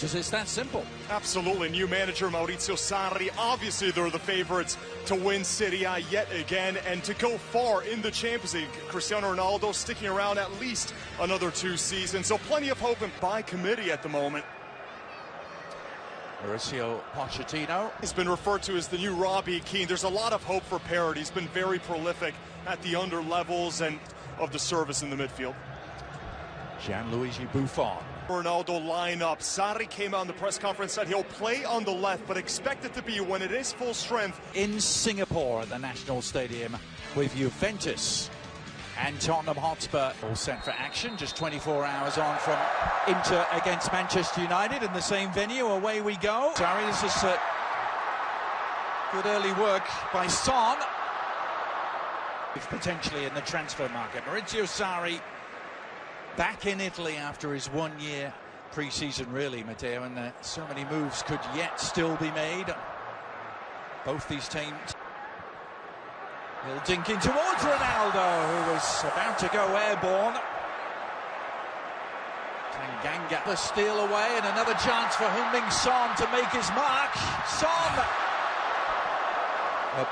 because it's that simple. Absolutely. New manager Maurizio Sarri, obviously they're the favorites to win Serie A yet again and to go far in the Champions League. Cristiano Ronaldo sticking around at least another 2 seasons, so plenty of hope and by committee at the moment. Mauricio Pochettino. He's been referred to as the new Robbie Keane. There's a lot of hope for Parrott. He's been very prolific at the under levels and of the service in the midfield. Gianluigi Buffon. Ronaldo lineup. Sarri came out in the press conference, said he'll play on the left, but expect it to be when it is full strength. In Singapore at the National Stadium with Juventus and Tottenham Hotspur all set for action. Just 24 hours on from Inter against Manchester United in the same venue. Away we go. Sarri, this is good early work by Son. Potentially in the transfer market. Maurizio Sarri back in Italy after his 1 year pre-season, really, Matteo, and so many moves could yet still be made. Both these teams. He'll dink in towards Ronaldo, who was about to go airborne. Tanganga, the steal away, and another chance for Heung-min Son to make his mark. Son!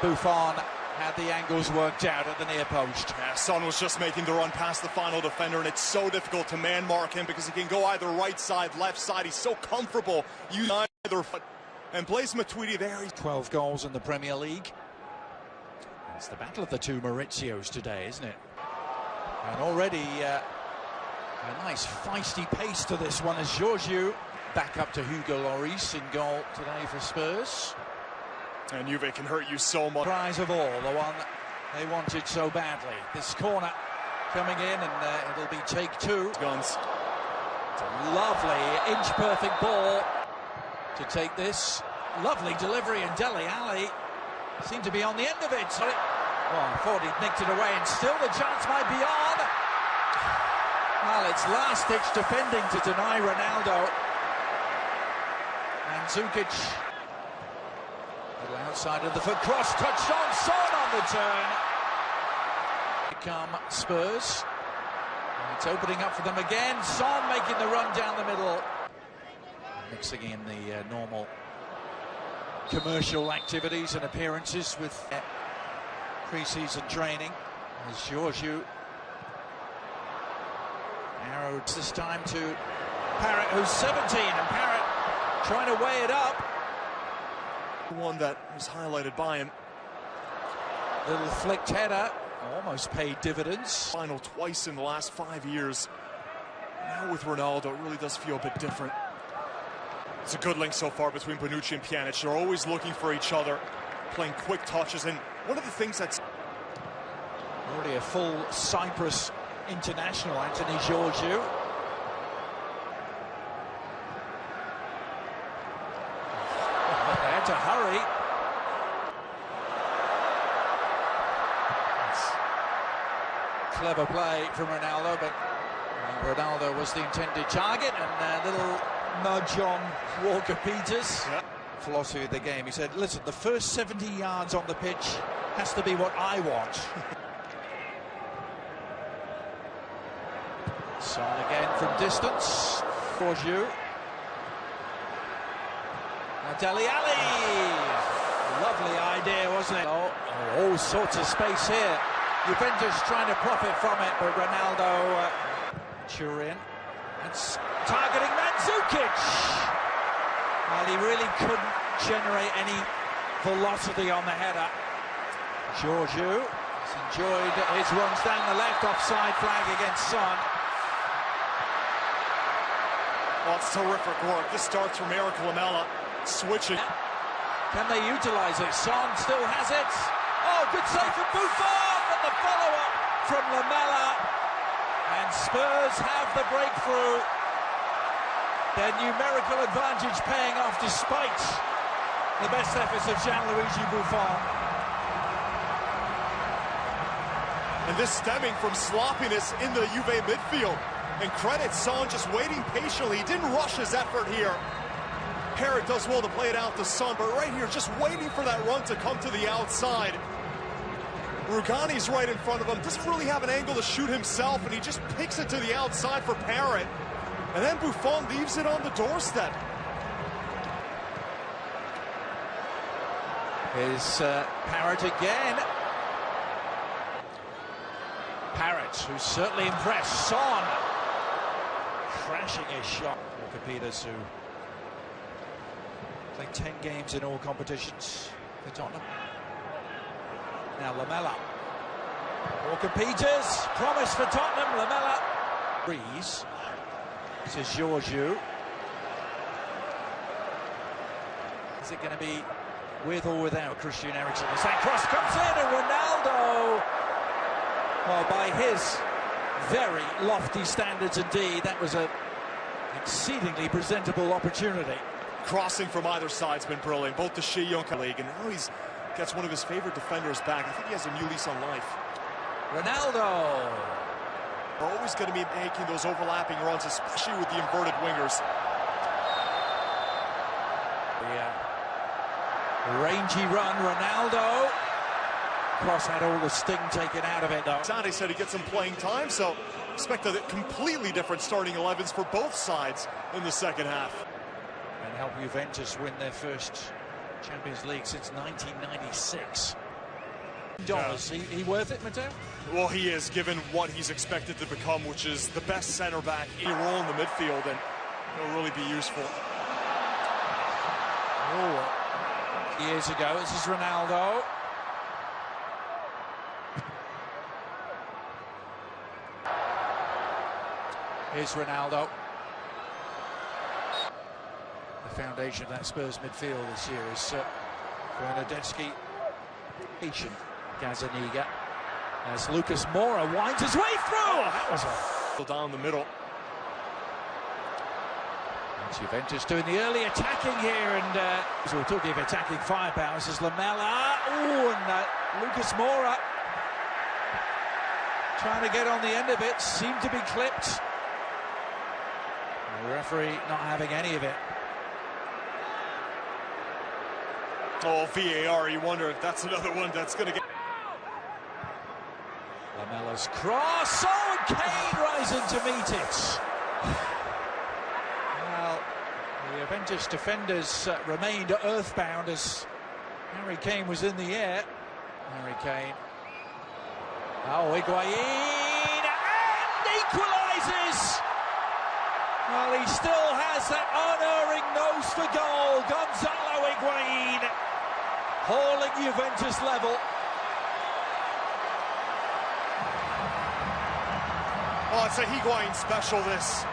Buffon had the angles worked out at the near post. Yeah, Son was just making the run past the final defender, and it's so difficult to man mark him because he can go either right side, left side. He's so comfortable using either foot. And Blaise Matuidi there. 12 goals in the Premier League. It's the battle of the two Maurizios today, isn't it? And already a nice feisty pace to this one as Georgiou back up to Hugo Lloris in goal today for Spurs. And Juve can hurt you so much. Prize of all, the one they wanted so badly. This corner coming in, and it'll be take two. Guns. It's a lovely inch-perfect ball to take this. Lovely delivery, and Dele Alli seemed to be on the end of it. So I thought he'd nicked it away, and still the chance might be on. Well, it's last-ditch defending to deny Ronaldo. And Zukic, little outside of the foot, cross touched on, Son on the turn. Here come Spurs. And it's opening up for them again. Son making the run down the middle. Mixing in the normal commercial activities and appearances with pre-season training. As Georgiou arrowed this time to Parrott, who's 17, and Parrott trying to weigh it up. One that was highlighted by him. Little flicked header, almost paid dividends. Final twice in the last 5 years. Now with Ronaldo, it really does feel a bit different. It's a good link so far between Bonucci and Pjanic. They're always looking for each other, playing quick touches. And one of the things that's already a full Cyprus international, Anthony Georgiou. They had to hurry. It's clever play from Ronaldo, but Ronaldo was the intended target, and a little nudge on Walker-Peters. Yep. Philosophy of the game. He said, listen, the first 70 yards on the pitch has to be what I want. Son again from distance. Georgiou. Now Dele Alli. Lovely idea, wasn't it? All sorts of space here. Juventus trying to profit from it, but Ronaldo, Turian. That's targeting Mandzukic. Well, he really couldn't generate any velocity on the header. Georgiou has enjoyed his runs down the left, offside flag against Son. Well, it's terrific work. This starts from Eric Lamela, switching. Can they utilize it? Son still has it. Oh, good save from Buffon, but the follow-up from Lamela. And Spurs have the breakthrough. Their numerical advantage paying off despite the best efforts of Gianluigi Buffon. And this stemming from sloppiness in the Juve midfield. And credit Son just waiting patiently. He didn't rush his effort here. Parrott does well to play it out to Son, but right here, just waiting for that run to come to the outside. Rugani's right in front of him, doesn't really have an angle to shoot himself, and he just picks it to the outside for Parrott. And then Buffon leaves it on the doorstep. Is Parrott again. Parrott, who's certainly impressed. Son crashing his shot. Walker Peters, who played 10 games in all competitions for Tottenham. Now Lamela. Walker Peters, promise for Tottenham. Lamela. Breeze. This is Georgiou. Is it going to be with or without Christian Eriksen? The same cross comes in, and Ronaldo, well, by his very lofty standards indeed, that was an exceedingly presentable opportunity. Crossing from either side's been brilliant, both the Young League, and now he's gets one of his favorite defenders back. I think he has a new lease on life. Ronaldo. We're always going to be making those overlapping runs, especially with the inverted wingers. Rangy run, Ronaldo. Cross had all the sting taken out of it, though. Sade said he gets some playing time, so expect a completely different starting 11s for both sides in the second half. And help Juventus win their first Champions League since 1996. Dollars, he worth it, Matteo? Well, he is, given what he's expected to become, which is the best center back in a role in the midfield, and he'll really be useful. Oh. Years ago, this is Ronaldo. Here's Ronaldo. The foundation of that Spurs midfield this year is Bernardeschi, Gazzaniga. As Lucas Moura winds his way through. Oh, that was a down the middle. Juventus doing the early attacking here, and so we're talking of attacking firepower. This is Lamela. Ooh, and Lucas Moura trying to get on the end of it, seemed to be clipped. And the referee not having any of it. Oh, VAR, you wonder if that's another one that's going to get... Lamela's cross. Oh, and Kane rising to meet it. The Juventus defenders remained earthbound as Harry Kane was in the air. Harry Kane. Oh, Higuain, and equalises! Well, he still has that unerring nose for goal. Gonzalo Higuain hauling Juventus level. Oh, it's a Higuain special, this.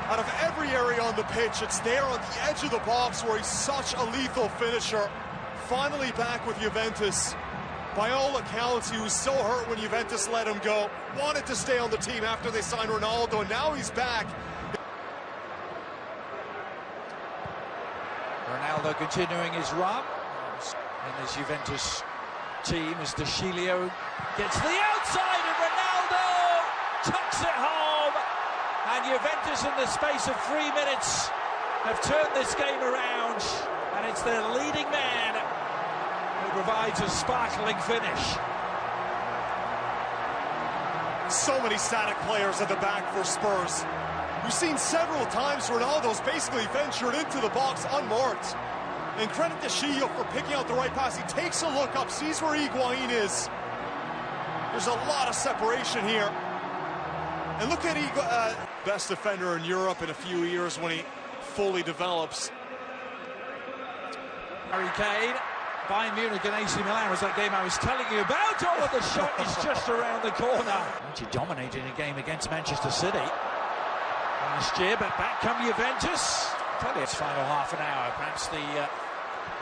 Out of every area on the pitch, it's there on the edge of the box where he's such a lethal finisher. Finally back with Juventus. By all accounts, he was so hurt when Juventus let him go. Wanted to stay on the team after they signed Ronaldo, and now he's back. Ronaldo continuing his run. And this Juventus team as De Sciglio gets the outside, and Ronaldo tucks it home. And Juventus, in the space of 3 minutes, have turned this game around, and it's their leading man who provides a sparkling finish. So many static players at the back for Spurs. We've seen several times Ronaldo's basically ventured into the box unmarked. And credit to Sciglio for picking out the right pass. He takes a look up, sees where Higuain is. There's a lot of separation here. And look at best defender in Europe in a few years when he fully develops. Harry Kane, Bayern Munich and AC Milan was that game I was telling you about. Oh, the shot is just around the corner. Actually dominating a game against Manchester City last year, but back come Juventus. Tell you, it's final half an hour. Perhaps the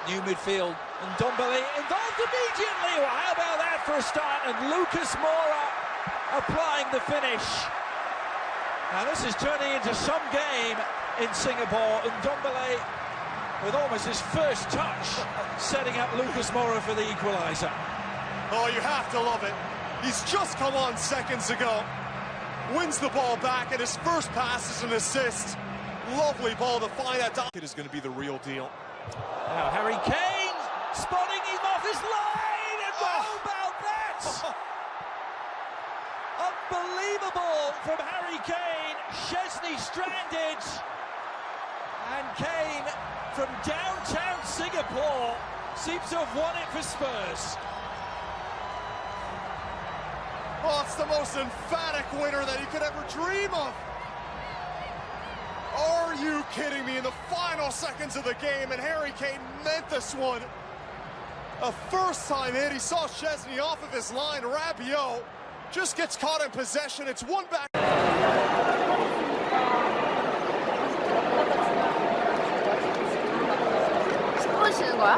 new midfield and Ndombele involved immediately. Well, how about that for a start? And Lucas Moura applying the finish. Now this is turning into some game in Singapore. Ndombele with almost his first touch setting up Lucas Moura for the equaliser. Oh, you have to love it. He's just come on seconds ago. Wins the ball back, and his first pass is an assist. Lovely ball to find that. It is going to be the real deal. Now Harry Kane spotting him off his line, and how about that? Unbelievable from Harry Kane. Szczesny stranded, and Kane from downtown Singapore seems to have won it for Spurs. Oh, it's the most emphatic winner that he could ever dream of. Are you kidding me? In the final seconds of the game, and Harry Kane meant this one. A first-time hit. He saw Szczesny off of his line. Rabiot just gets caught in possession. It's one back. 스포츠는 거야?